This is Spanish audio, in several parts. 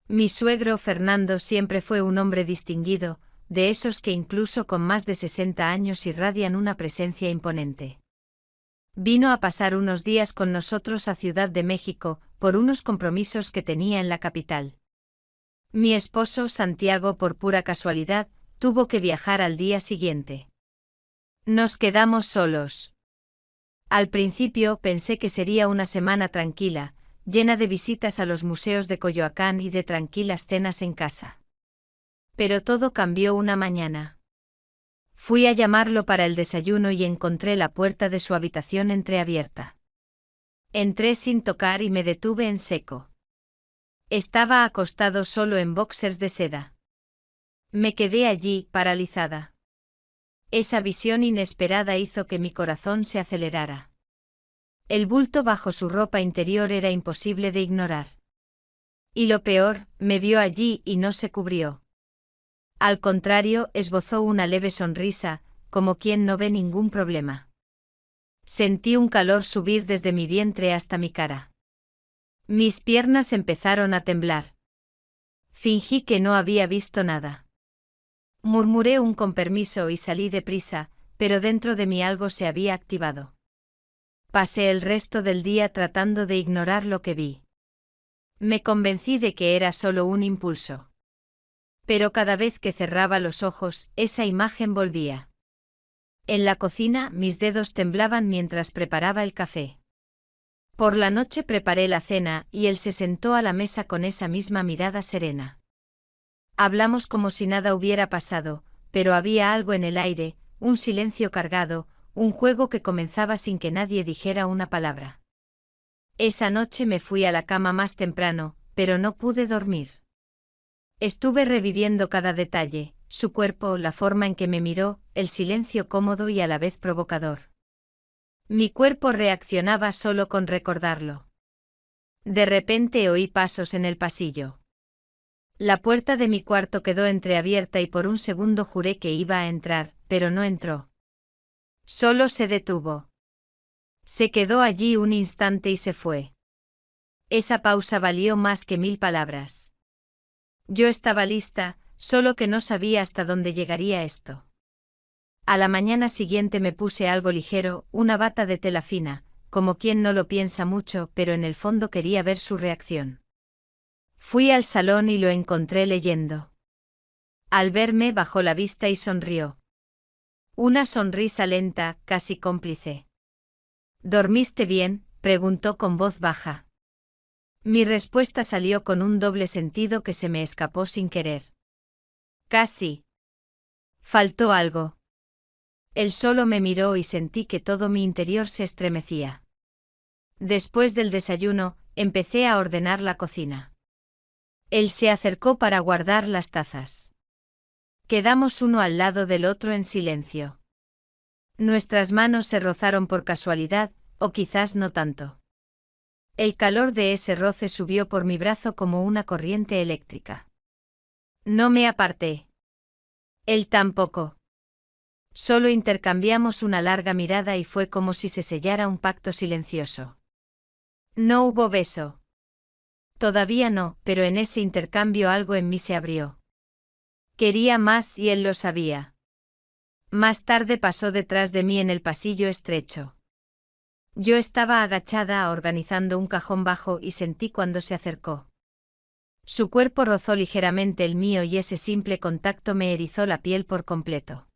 Mi suegro Fernando siempre fue un hombre distinguido, de esos que incluso con más de 60 años irradian una presencia imponente. Vino a pasar unos días con nosotros a Ciudad de México, por unos compromisos que tenía en la capital. Mi esposo, Santiago, por pura casualidad, tuvo que viajar al día siguiente. Nos quedamos solos. Al principio pensé que sería una semana tranquila, llena de visitas a los museos de Coyoacán y de tranquilas cenas en casa. Pero todo cambió una mañana. Fui a llamarlo para el desayuno y encontré la puerta de su habitación entreabierta. Entré sin tocar y me detuve en seco. Estaba acostado solo en boxers de seda. Me quedé allí, paralizada. Esa visión inesperada hizo que mi corazón se acelerara. El bulto bajo su ropa interior era imposible de ignorar. Y lo peor, me vio allí y no se cubrió. Al contrario, esbozó una leve sonrisa, como quien no ve ningún problema. Sentí un calor subir desde mi vientre hasta mi cara. Mis piernas empezaron a temblar. Fingí que no había visto nada. Murmuré un con permiso y salí deprisa, pero dentro de mí algo se había activado. Pasé el resto del día tratando de ignorar lo que vi. Me convencí de que era solo un impulso. Pero cada vez que cerraba los ojos, esa imagen volvía. En la cocina, mis dedos temblaban mientras preparaba el café. Por la noche preparé la cena y él se sentó a la mesa con esa misma mirada serena. Hablamos como si nada hubiera pasado, pero había algo en el aire, un silencio cargado, un juego que comenzaba sin que nadie dijera una palabra. Esa noche me fui a la cama más temprano, pero no pude dormir. Estuve reviviendo cada detalle, su cuerpo, la forma en que me miró, el silencio cómodo y a la vez provocador. Mi cuerpo reaccionaba solo con recordarlo. De repente oí pasos en el pasillo. La puerta de mi cuarto quedó entreabierta y por un segundo juré que iba a entrar, pero no entró. Solo se detuvo. Se quedó allí un instante y se fue. Esa pausa valió más que 1000 palabras. Yo estaba lista, solo que no sabía hasta dónde llegaría esto. A la mañana siguiente me puse algo ligero, una bata de tela fina, como quien no lo piensa mucho, pero en el fondo quería ver su reacción. Fui al salón y lo encontré leyendo. Al verme bajó la vista y sonrió. Una sonrisa lenta, casi cómplice. ¿Dormiste bien?, preguntó con voz baja. Mi respuesta salió con un doble sentido que se me escapó sin querer. Casi. Faltó algo. Él solo me miró y sentí que todo mi interior se estremecía. Después del desayuno, empecé a ordenar la cocina. Él se acercó para guardar las tazas. Quedamos uno al lado del otro en silencio. Nuestras manos se rozaron por casualidad, o quizás no tanto. El calor de ese roce subió por mi brazo como una corriente eléctrica. No me aparté. Él tampoco. Solo intercambiamos una larga mirada y fue como si se sellara un pacto silencioso. No hubo beso. Todavía no, pero en ese intercambio algo en mí se abrió. Quería más y él lo sabía. Más tarde pasó detrás de mí en el pasillo estrecho. Yo estaba agachada organizando un cajón bajo y sentí cuando se acercó. Su cuerpo rozó ligeramente el mío y ese simple contacto me erizó la piel por completo.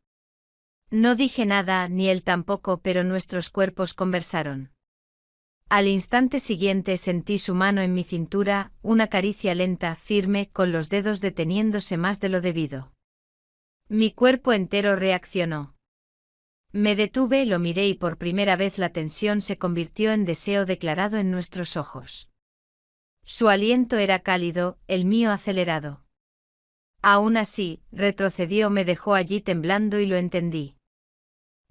No dije nada, ni él tampoco, pero nuestros cuerpos conversaron. Al instante siguiente sentí su mano en mi cintura, una caricia lenta, firme, con los dedos deteniéndose más de lo debido. Mi cuerpo entero reaccionó. Me detuve, lo miré y por primera vez la tensión se convirtió en deseo declarado en nuestros ojos. Su aliento era cálido, el mío acelerado. Aún así, retrocedió, me dejó allí temblando y lo entendí.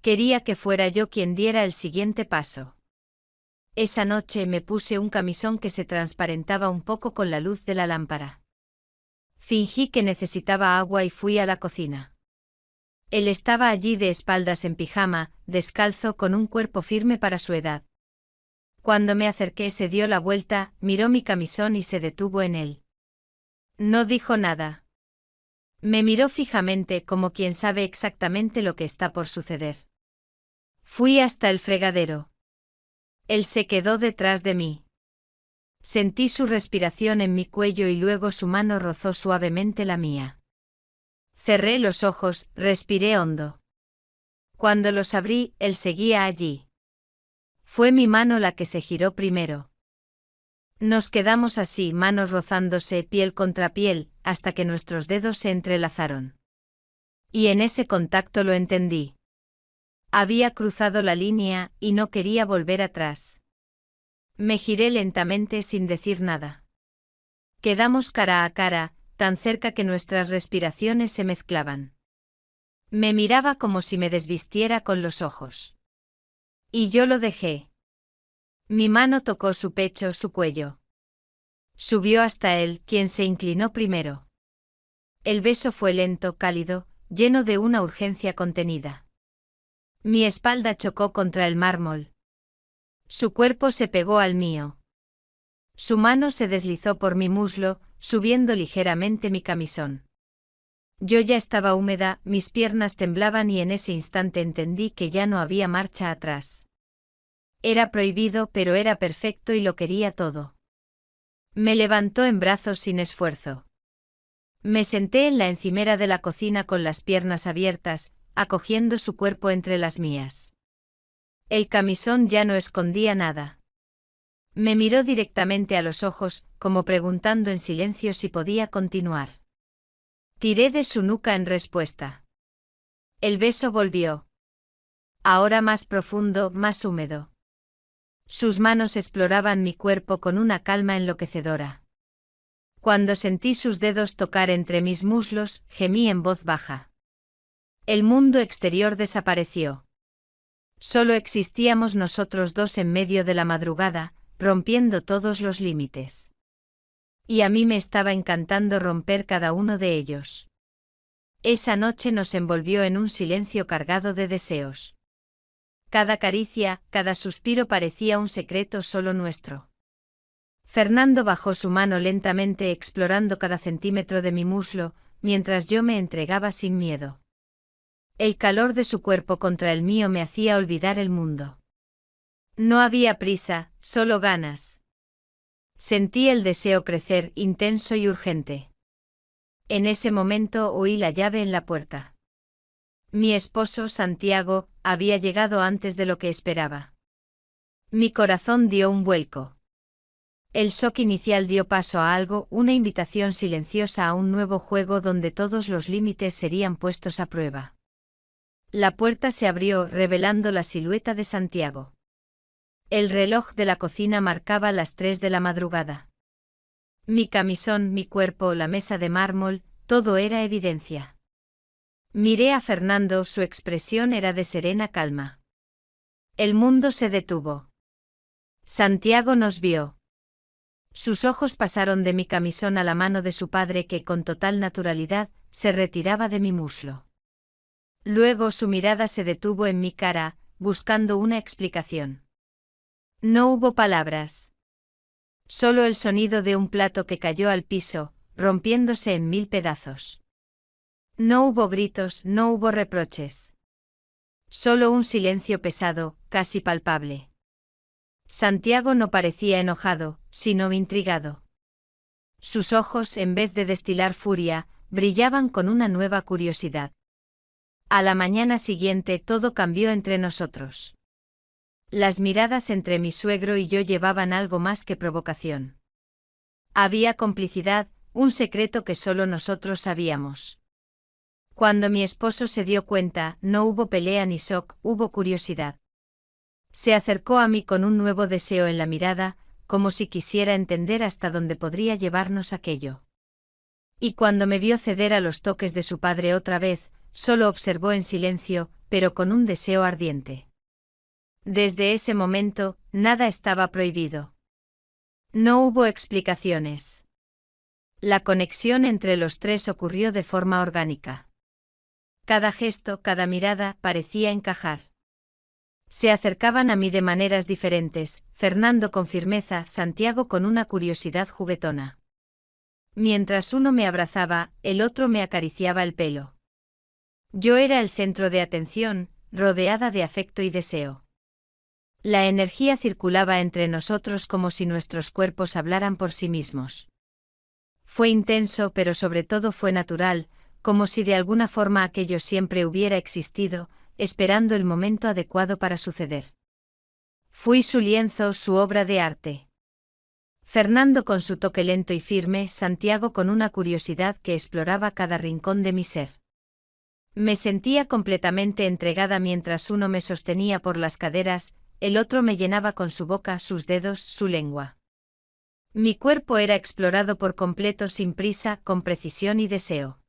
Quería que fuera yo quien diera el siguiente paso. Esa noche me puse un camisón que se transparentaba un poco con la luz de la lámpara. Fingí que necesitaba agua y fui a la cocina. Él estaba allí de espaldas en pijama, descalzo, con un cuerpo firme para su edad. Cuando me acerqué se dio la vuelta, miró mi camisón y se detuvo en él. No dijo nada. Me miró fijamente como quien sabe exactamente lo que está por suceder. Fui hasta el fregadero. Él se quedó detrás de mí. Sentí su respiración en mi cuello y luego su mano rozó suavemente la mía. Cerré los ojos, respiré hondo. Cuando los abrí, él seguía allí. Fue mi mano la que se giró primero. Nos quedamos así, manos rozándose piel contra piel, hasta que nuestros dedos se entrelazaron. Y en ese contacto lo entendí. Había cruzado la línea y no quería volver atrás. Me giré lentamente sin decir nada. Quedamos cara a cara, tan cerca que nuestras respiraciones se mezclaban. Me miraba como si me desvistiera con los ojos. Y yo lo dejé. Mi mano tocó su pecho, su cuello. Subió hasta él, quien se inclinó primero. El beso fue lento, cálido, lleno de una urgencia contenida. Mi espalda chocó contra el mármol. Su cuerpo se pegó al mío. Su mano se deslizó por mi muslo, subiendo ligeramente mi camisón. Yo ya estaba húmeda, mis piernas temblaban y en ese instante entendí que ya no había marcha atrás. Era prohibido, pero era perfecto y lo quería todo. Me levantó en brazos sin esfuerzo. Me senté en la encimera de la cocina con las piernas abiertas, acogiendo su cuerpo entre las mías. El camisón ya no escondía nada. Me miró directamente a los ojos, como preguntando en silencio si podía continuar. Tiré de su nuca en respuesta. El beso volvió. Ahora más profundo, más húmedo. Sus manos exploraban mi cuerpo con una calma enloquecedora. Cuando sentí sus dedos tocar entre mis muslos, gemí en voz baja. El mundo exterior desapareció. Solo existíamos nosotros dos en medio de la madrugada, rompiendo todos los límites. Y a mí me estaba encantando romper cada uno de ellos. Esa noche nos envolvió en un silencio cargado de deseos. Cada caricia, cada suspiro parecía un secreto solo nuestro. Fernando bajó su mano lentamente explorando cada centímetro de mi muslo, mientras yo me entregaba sin miedo. El calor de su cuerpo contra el mío me hacía olvidar el mundo. No había prisa, solo ganas. Sentí el deseo crecer, intenso y urgente. En ese momento oí la llave en la puerta. Mi esposo, Santiago, había llegado antes de lo que esperaba. Mi corazón dio un vuelco. El shock inicial dio paso a algo, una invitación silenciosa a un nuevo juego donde todos los límites serían puestos a prueba. La puerta se abrió, revelando la silueta de Santiago. El reloj de la cocina marcaba las 3 de la madrugada. Mi camisón, mi cuerpo, la mesa de mármol, todo era evidencia. Miré a Fernando, su expresión era de serena calma. El mundo se detuvo. Santiago nos vio. Sus ojos pasaron de mi camisón a la mano de su padre que, con total naturalidad, se retiraba de mi muslo. Luego su mirada se detuvo en mi cara, buscando una explicación. No hubo palabras. Solo el sonido de un plato que cayó al piso, rompiéndose en 1000 pedazos. No hubo gritos, no hubo reproches. Solo un silencio pesado, casi palpable. Santiago no parecía enojado, sino intrigado. Sus ojos, en vez de destilar furia, brillaban con una nueva curiosidad. A la mañana siguiente todo cambió entre nosotros. Las miradas entre mi suegro y yo llevaban algo más que provocación. Había complicidad, un secreto que solo nosotros sabíamos. Cuando mi esposo se dio cuenta, no hubo pelea ni shock, hubo curiosidad. Se acercó a mí con un nuevo deseo en la mirada, como si quisiera entender hasta dónde podría llevarnos aquello. Y cuando me vio ceder a los toques de su padre otra vez, solo observó en silencio, pero con un deseo ardiente. Desde ese momento, nada estaba prohibido. No hubo explicaciones. La conexión entre los tres ocurrió de forma orgánica. Cada gesto, cada mirada, parecía encajar. Se acercaban a mí de maneras diferentes, Fernando con firmeza, Santiago con una curiosidad juguetona. Mientras uno me abrazaba, el otro me acariciaba el pelo. Yo era el centro de atención, rodeada de afecto y deseo. La energía circulaba entre nosotros como si nuestros cuerpos hablaran por sí mismos. Fue intenso, pero sobre todo fue natural, como si de alguna forma aquello siempre hubiera existido, esperando el momento adecuado para suceder. Fui su lienzo, su obra de arte. Fernando con su toque lento y firme, Santiago con una curiosidad que exploraba cada rincón de mi ser. Me sentía completamente entregada mientras uno me sostenía por las caderas, el otro me llenaba con su boca, sus dedos, su lengua. Mi cuerpo era explorado por completo sin prisa, con precisión y deseo.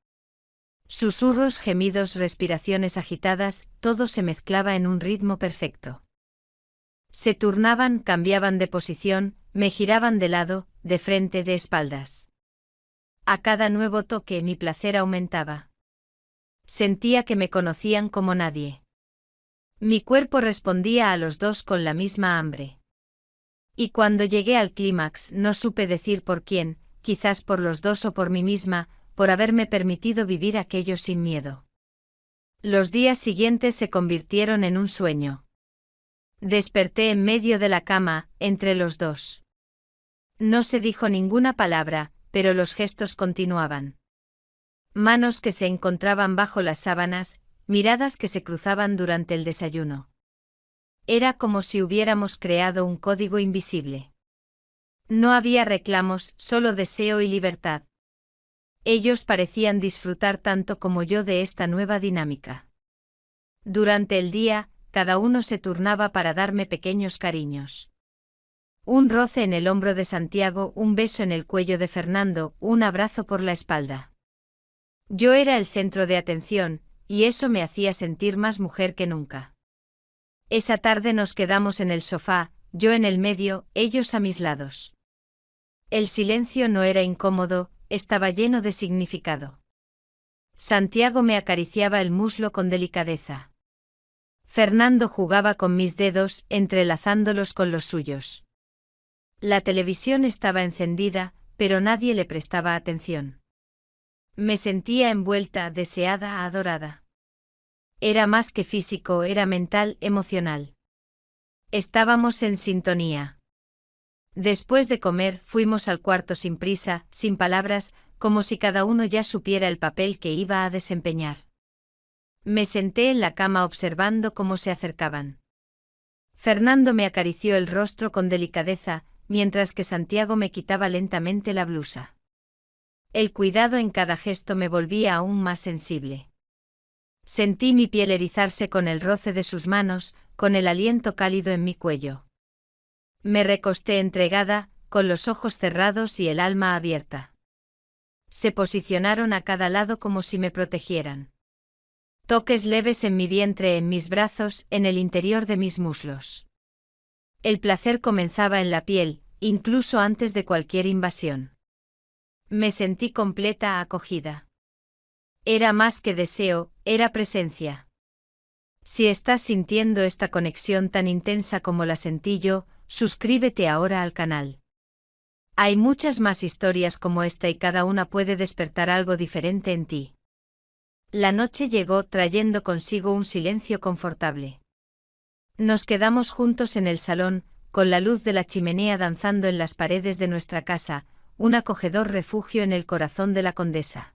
Susurros, gemidos, respiraciones agitadas, todo se mezclaba en un ritmo perfecto. Se turnaban, cambiaban de posición, me giraban de lado, de frente, de espaldas. A cada nuevo toque mi placer aumentaba. Sentía que me conocían como nadie. Mi cuerpo respondía a los dos con la misma hambre. Y cuando llegué al clímax no supe decir por quién, quizás por los dos o por mí misma, por haberme permitido vivir aquello sin miedo. Los días siguientes se convirtieron en un sueño. Desperté en medio de la cama, entre los dos. No se dijo ninguna palabra, pero los gestos continuaban. Manos que se encontraban bajo las sábanas, miradas que se cruzaban durante el desayuno. Era como si hubiéramos creado un código invisible. No había reclamos, solo deseo y libertad. Ellos parecían disfrutar tanto como yo de esta nueva dinámica. Durante el día, cada uno se turnaba para darme pequeños cariños. Un roce en el hombro de Santiago, un beso en el cuello de Fernando, un abrazo por la espalda. Yo era el centro de atención, y eso me hacía sentir más mujer que nunca. Esa tarde nos quedamos en el sofá, yo en el medio, ellos a mis lados. El silencio no era incómodo, estaba lleno de significado. Santiago me acariciaba el muslo con delicadeza. Fernando jugaba con mis dedos, entrelazándolos con los suyos. La televisión estaba encendida, pero nadie le prestaba atención. Me sentía envuelta, deseada, adorada. Era más que físico, era mental, emocional. Estábamos en sintonía. Después de comer, fuimos al cuarto sin prisa, sin palabras, como si cada uno ya supiera el papel que iba a desempeñar. Me senté en la cama observando cómo se acercaban. Fernando me acarició el rostro con delicadeza, mientras que Santiago me quitaba lentamente la blusa. El cuidado en cada gesto me volvía aún más sensible. Sentí mi piel erizarse con el roce de sus manos, con el aliento cálido en mi cuello. Me recosté entregada, con los ojos cerrados y el alma abierta. Se posicionaron a cada lado como si me protegieran. Toques leves en mi vientre, en mis brazos, en el interior de mis muslos. El placer comenzaba en la piel, incluso antes de cualquier invasión. Me sentí completa, acogida. Era más que deseo, era presencia. Si estás sintiendo esta conexión tan intensa como la sentí yo, suscríbete ahora al canal. Hay muchas más historias como esta y cada una puede despertar algo diferente en ti. La noche llegó trayendo consigo un silencio confortable. Nos quedamos juntos en el salón, con la luz de la chimenea danzando en las paredes de nuestra casa, un acogedor refugio en el corazón de la condesa.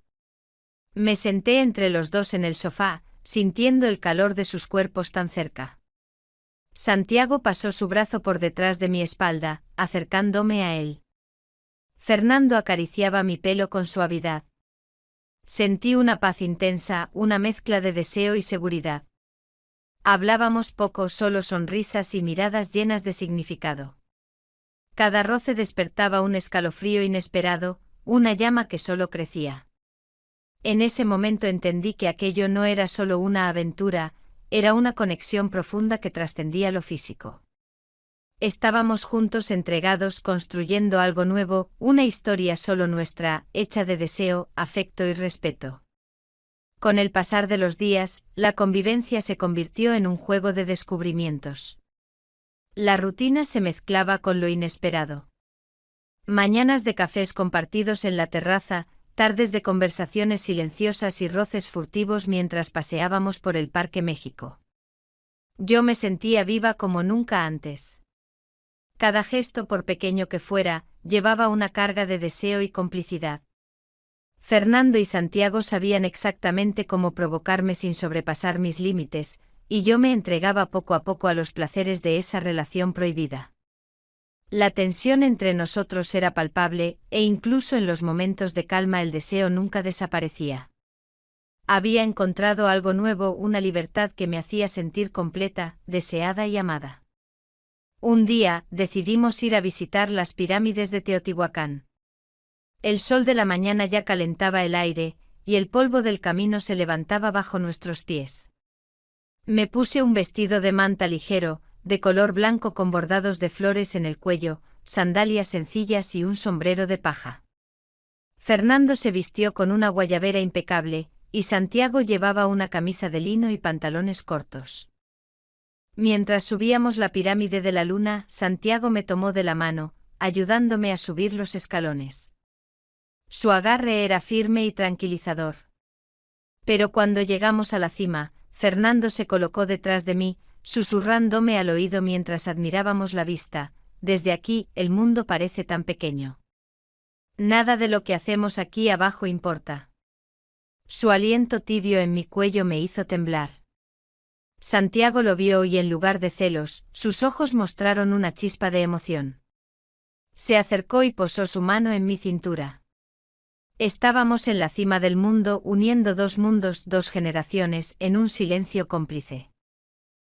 Me senté entre los dos en el sofá, sintiendo el calor de sus cuerpos tan cerca. Santiago pasó su brazo por detrás de mi espalda, acercándome a él. Fernando acariciaba mi pelo con suavidad. Sentí una paz intensa, una mezcla de deseo y seguridad. Hablábamos poco, solo sonrisas y miradas llenas de significado. Cada roce despertaba un escalofrío inesperado, una llama que solo crecía. En ese momento entendí que aquello no era solo una aventura, era una conexión profunda que trascendía lo físico. Estábamos juntos entregados construyendo algo nuevo, una historia solo nuestra, hecha de deseo, afecto y respeto. Con el pasar de los días, la convivencia se convirtió en un juego de descubrimientos. La rutina se mezclaba con lo inesperado. Mañanas de cafés compartidos en la terraza, tardes de conversaciones silenciosas y roces furtivos mientras paseábamos por el Parque México. Yo me sentía viva como nunca antes. Cada gesto, por pequeño que fuera, llevaba una carga de deseo y complicidad. Fernando y Santiago sabían exactamente cómo provocarme sin sobrepasar mis límites, y yo me entregaba poco a poco a los placeres de esa relación prohibida. La tensión entre nosotros era palpable, e incluso en los momentos de calma el deseo nunca desaparecía. Había encontrado algo nuevo, una libertad que me hacía sentir completa, deseada y amada. Un día, decidimos ir a visitar las pirámides de Teotihuacán. El sol de la mañana ya calentaba el aire, y el polvo del camino se levantaba bajo nuestros pies. Me puse un vestido de manta ligero, de color blanco con bordados de flores en el cuello, sandalias sencillas y un sombrero de paja. Fernando se vistió con una guayabera impecable, y Santiago llevaba una camisa de lino y pantalones cortos. Mientras subíamos la pirámide de la luna, Santiago me tomó de la mano, ayudándome a subir los escalones. Su agarre era firme y tranquilizador. Pero cuando llegamos a la cima, Fernando se colocó detrás de mí, susurrándome al oído mientras admirábamos la vista: desde aquí, el mundo parece tan pequeño. Nada de lo que hacemos aquí abajo importa. Su aliento tibio en mi cuello me hizo temblar. Santiago lo vio y en lugar de celos, sus ojos mostraron una chispa de emoción. Se acercó y posó su mano en mi cintura. Estábamos en la cima del mundo, uniendo dos mundos, dos generaciones, en un silencio cómplice.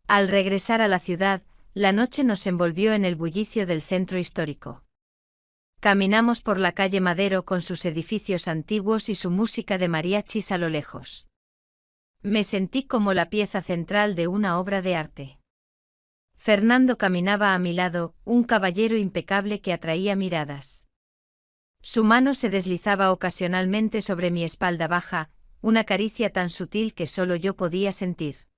Al regresar a la ciudad, la noche nos envolvió en el bullicio del centro histórico. Caminamos por la calle Madero con sus edificios antiguos y su música de mariachis a lo lejos. Me sentí como la pieza central de una obra de arte. Fernando caminaba a mi lado, un caballero impecable que atraía miradas. Su mano se deslizaba ocasionalmente sobre mi espalda baja, una caricia tan sutil que solo yo podía sentir.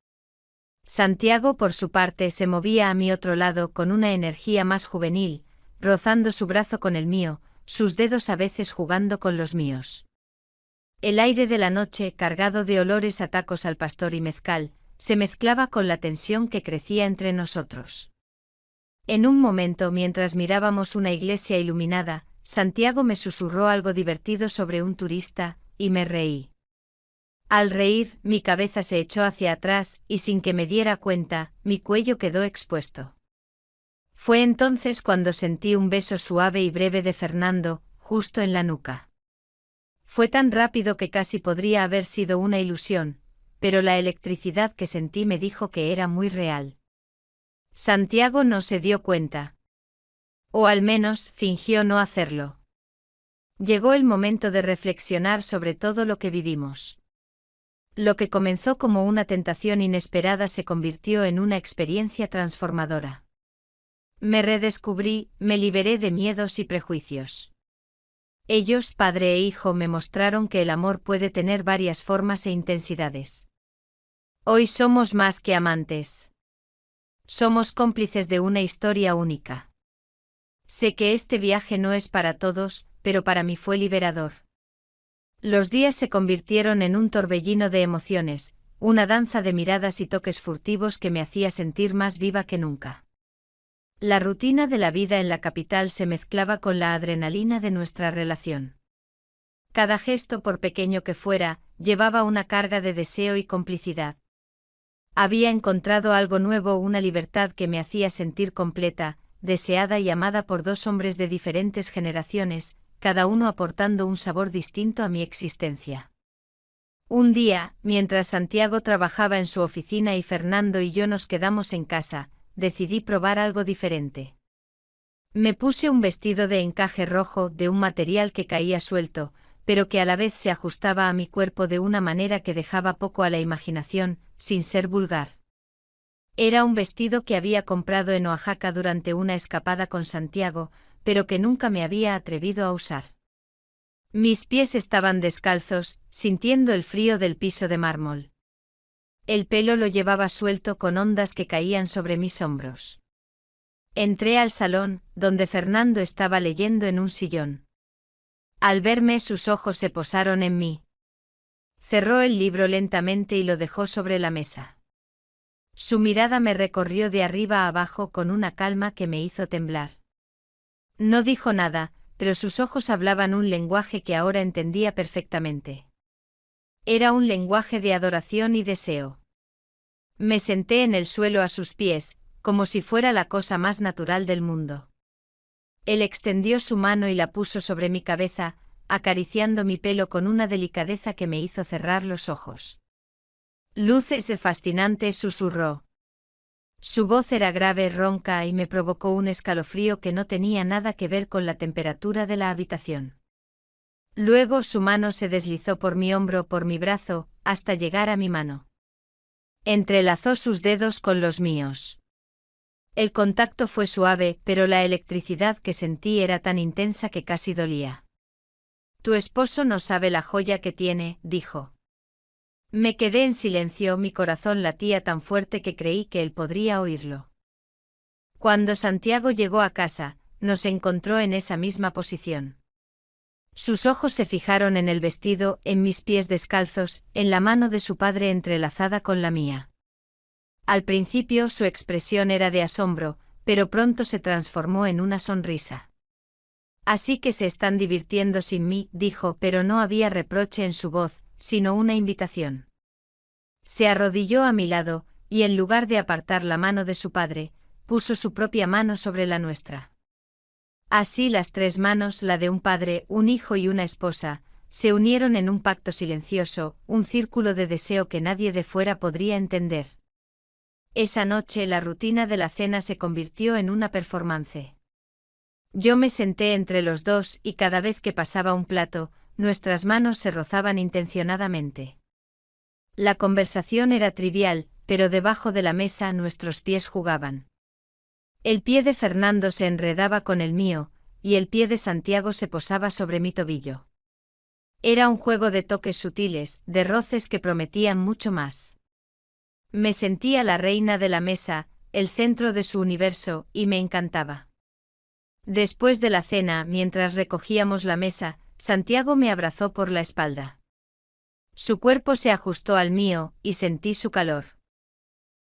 Santiago, por su parte, se movía a mi otro lado con una energía más juvenil, rozando su brazo con el mío, sus dedos a veces jugando con los míos. El aire de la noche, cargado de olores a tacos al pastor y mezcal, se mezclaba con la tensión que crecía entre nosotros. En un momento, mientras mirábamos una iglesia iluminada, Santiago me susurró algo divertido sobre un turista, y me reí. Al reír, mi cabeza se echó hacia atrás, y sin que me diera cuenta, mi cuello quedó expuesto. Fue entonces cuando sentí un beso suave y breve de Fernando, justo en la nuca. Fue tan rápido que casi podría haber sido una ilusión, pero la electricidad que sentí me dijo que era muy real. Santiago no se dio cuenta. O al menos, fingió no hacerlo. Llegó el momento de reflexionar sobre todo lo que vivimos. Lo que comenzó como una tentación inesperada se convirtió en una experiencia transformadora. Me redescubrí, me liberé de miedos y prejuicios. Ellos, padre e hijo, me mostraron que el amor puede tener varias formas e intensidades. Hoy somos más que amantes. Somos cómplices de una historia única. Sé que este viaje no es para todos, pero para mí fue liberador. Los días se convirtieron en un torbellino de emociones, una danza de miradas y toques furtivos que me hacía sentir más viva que nunca. La rutina de la vida en la capital se mezclaba con la adrenalina de nuestra relación. Cada gesto, por pequeño que fuera, llevaba una carga de deseo y complicidad. Había encontrado algo nuevo, una libertad que me hacía sentir completa, deseada y amada por dos hombres de diferentes generaciones, cada uno aportando un sabor distinto a mi existencia. Un día, mientras Santiago trabajaba en su oficina y Fernando y yo nos quedamos en casa, decidí probar algo diferente. Me puse un vestido de encaje rojo, de un material que caía suelto, pero que a la vez se ajustaba a mi cuerpo de una manera que dejaba poco a la imaginación, sin ser vulgar. Era un vestido que había comprado en Oaxaca durante una escapada con Santiago, pero que nunca me había atrevido a usar. Mis pies estaban descalzos, sintiendo el frío del piso de mármol. El pelo lo llevaba suelto con ondas que caían sobre mis hombros. Entré al salón, donde Fernando estaba leyendo en un sillón. Al verme, sus ojos se posaron en mí. Cerró el libro lentamente y lo dejó sobre la mesa. Su mirada me recorrió de arriba a abajo con una calma que me hizo temblar. No dijo nada, pero sus ojos hablaban un lenguaje que ahora entendía perfectamente. Era un lenguaje de adoración y deseo. Me senté en el suelo a sus pies, como si fuera la cosa más natural del mundo. Él extendió su mano y la puso sobre mi cabeza, acariciando mi pelo con una delicadeza que me hizo cerrar los ojos. Luces fascinante, susurró. Su voz era grave, ronca y me provocó un escalofrío que no tenía nada que ver con la temperatura de la habitación. Luego su mano se deslizó por mi hombro, por mi brazo, hasta llegar a mi mano. Entrelazó sus dedos con los míos. El contacto fue suave, pero la electricidad que sentí era tan intensa que casi dolía. Tu esposo no sabe la joya que tiene, dijo. Me quedé en silencio, mi corazón latía tan fuerte que creí que él podría oírlo. Cuando Santiago llegó a casa, nos encontró en esa misma posición. Sus ojos se fijaron en el vestido, en mis pies descalzos, en la mano de su padre entrelazada con la mía. Al principio su expresión era de asombro, pero pronto se transformó en una sonrisa. Así que se están divirtiendo sin mí, dijo, pero no había reproche en su voz, sino una invitación. Se arrodilló a mi lado, y en lugar de apartar la mano de su padre, puso su propia mano sobre la nuestra. Así las tres manos, la de un padre, un hijo y una esposa, se unieron en un pacto silencioso, un círculo de deseo que nadie de fuera podría entender. Esa noche la rutina de la cena se convirtió en una performance. Yo me senté entre los dos y cada vez que pasaba un plato, nuestras manos se rozaban intencionadamente. La conversación era trivial, pero debajo de la mesa nuestros pies jugaban. El pie de Fernando se enredaba con el mío, y el pie de Santiago se posaba sobre mi tobillo. Era un juego de toques sutiles, de roces que prometían mucho más. Me sentía la reina de la mesa, el centro de su universo, y me encantaba. Después de la cena, mientras recogíamos la mesa, Santiago me abrazó por la espalda. Su cuerpo se ajustó al mío, y sentí su calor.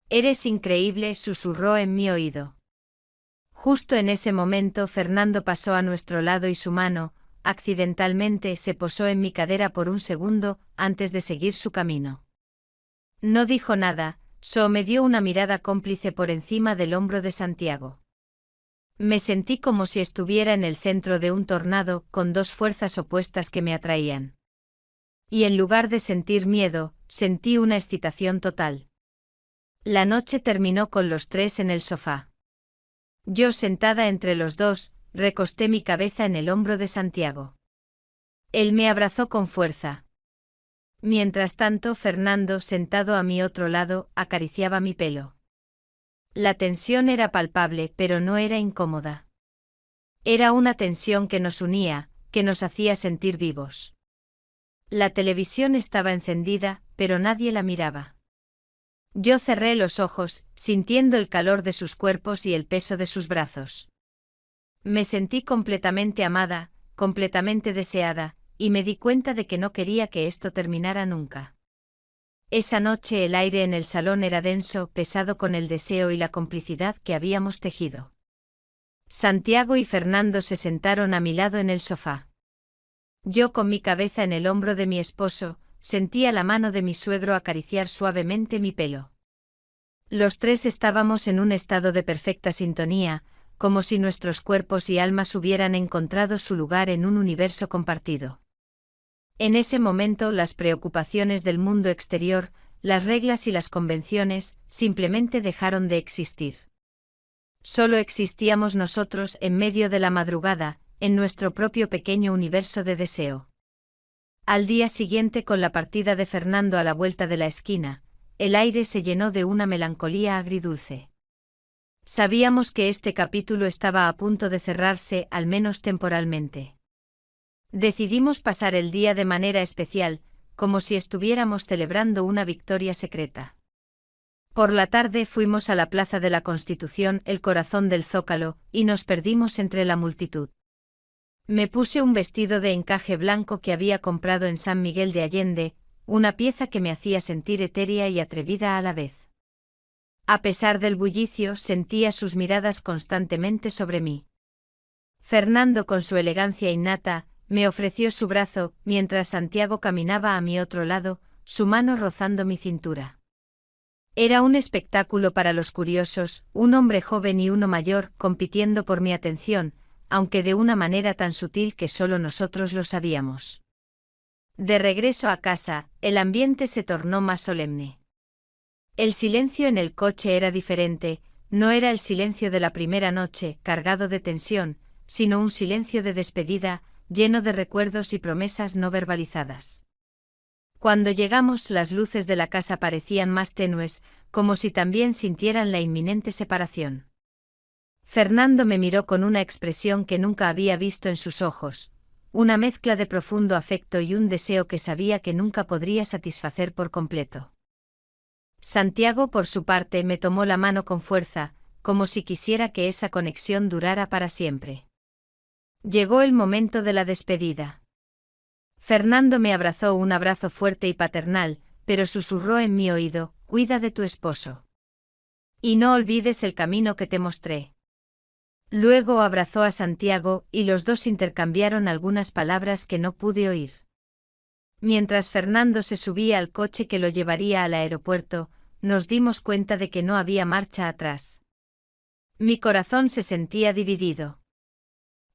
Eres increíble, susurró en mi oído. Justo en ese momento Fernando pasó a nuestro lado y su mano, accidentalmente, se posó en mi cadera por un segundo, antes de seguir su camino. No dijo nada, solo me dio una mirada cómplice por encima del hombro de Santiago. Me sentí como si estuviera en el centro de un tornado, con dos fuerzas opuestas que me atraían. Y en lugar de sentir miedo, sentí una excitación total. La noche terminó con los tres en el sofá. Yo, sentada entre los dos, recosté mi cabeza en el hombro de Santiago. Él me abrazó con fuerza. Mientras tanto, Fernando, sentado a mi otro lado, acariciaba mi pelo. La tensión era palpable, pero no era incómoda. Era una tensión que nos unía, que nos hacía sentir vivos. La televisión estaba encendida, pero nadie la miraba. Yo cerré los ojos, sintiendo el calor de sus cuerpos y el peso de sus brazos. Me sentí completamente amada, completamente deseada, y me di cuenta de que no quería que esto terminara nunca. Esa noche el aire en el salón era denso, pesado con el deseo y la complicidad que habíamos tejido. Santiago y Fernando se sentaron a mi lado en el sofá. Yo, con mi cabeza en el hombro de mi esposo, sentía la mano de mi suegro acariciar suavemente mi pelo. Los tres estábamos en un estado de perfecta sintonía, como si nuestros cuerpos y almas hubieran encontrado su lugar en un universo compartido. En ese momento las preocupaciones del mundo exterior, las reglas y las convenciones, simplemente dejaron de existir. Solo existíamos nosotros en medio de la madrugada, en nuestro propio pequeño universo de deseo. Al día siguiente, con la partida de Fernando a la vuelta de la esquina, el aire se llenó de una melancolía agridulce. Sabíamos que este capítulo estaba a punto de cerrarse, al menos temporalmente. Decidimos pasar el día de manera especial, como si estuviéramos celebrando una victoria secreta. Por la tarde fuimos a la Plaza de la Constitución, el corazón del Zócalo, y nos perdimos entre la multitud. Me puse un vestido de encaje blanco que había comprado en San Miguel de Allende, una pieza que me hacía sentir etérea y atrevida a la vez. A pesar del bullicio, sentía sus miradas constantemente sobre mí. Fernando, con su elegancia innata, me ofreció su brazo, mientras Santiago caminaba a mi otro lado, su mano rozando mi cintura. Era un espectáculo para los curiosos, un hombre joven y uno mayor compitiendo por mi atención, aunque de una manera tan sutil que solo nosotros lo sabíamos. De regreso a casa, el ambiente se tornó más solemne. El silencio en el coche era diferente, no era el silencio de la primera noche, cargado de tensión, sino un silencio de despedida, lleno de recuerdos y promesas no verbalizadas. Cuando llegamos, las luces de la casa parecían más tenues, como si también sintieran la inminente separación. Fernando me miró con una expresión que nunca había visto en sus ojos, una mezcla de profundo afecto y un deseo que sabía que nunca podría satisfacer por completo. Santiago, por su parte, me tomó la mano con fuerza, como si quisiera que esa conexión durara para siempre. Llegó el momento de la despedida. Fernando me abrazó un abrazo fuerte y paternal, pero susurró en mi oído: «Cuida de tu esposo. Y no olvides el camino que te mostré». Luego abrazó a Santiago, y los dos intercambiaron algunas palabras que no pude oír. Mientras Fernando se subía al coche que lo llevaría al aeropuerto, nos dimos cuenta de que no había marcha atrás. Mi corazón se sentía dividido.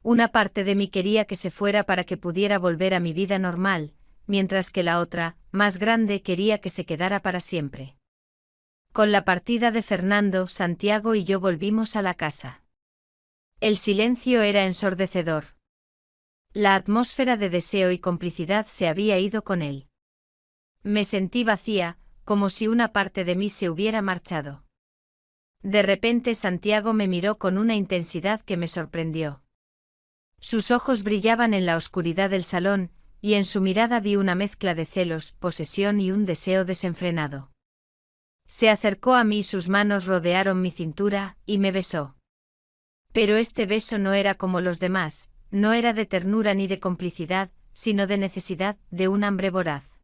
Una parte de mí quería que se fuera para que pudiera volver a mi vida normal, mientras que la otra, más grande, quería que se quedara para siempre. Con la partida de Fernando, Santiago y yo volvimos a la casa. El silencio era ensordecedor. La atmósfera de deseo y complicidad se había ido con él. Me sentí vacía, como si una parte de mí se hubiera marchado. De repente Santiago me miró con una intensidad que me sorprendió. Sus ojos brillaban en la oscuridad del salón, y en su mirada vi una mezcla de celos, posesión y un deseo desenfrenado. Se acercó a mí, sus manos rodearon mi cintura, y me besó. Pero este beso no era como los demás, no era de ternura ni de complicidad, sino de necesidad, de un hambre voraz.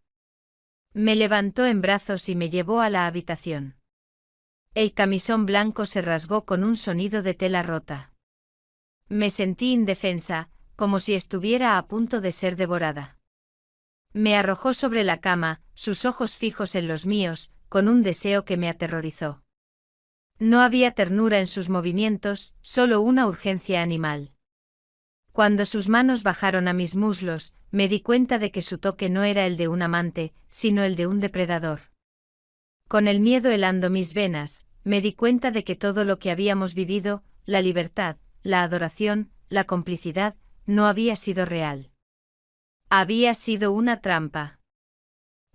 Me levantó en brazos y me llevó a la habitación. El camisón blanco se rasgó con un sonido de tela rota. Me sentí indefensa, como si estuviera a punto de ser devorada. Me arrojó sobre la cama, sus ojos fijos en los míos, con un deseo que me aterrorizó. No había ternura en sus movimientos, solo una urgencia animal. Cuando sus manos bajaron a mis muslos, me di cuenta de que su toque no era el de un amante, sino el de un depredador. Con el miedo helando mis venas, me di cuenta de que todo lo que habíamos vivido, la libertad, la adoración, la complicidad, no había sido real. Había sido una trampa.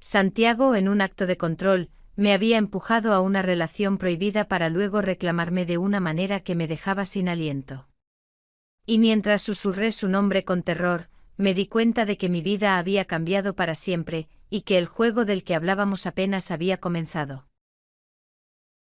Santiago, en un acto de control, me había empujado a una relación prohibida para luego reclamarme de una manera que me dejaba sin aliento. Y mientras susurré su nombre con terror, me di cuenta de que mi vida había cambiado para siempre, y que el juego del que hablábamos apenas había comenzado.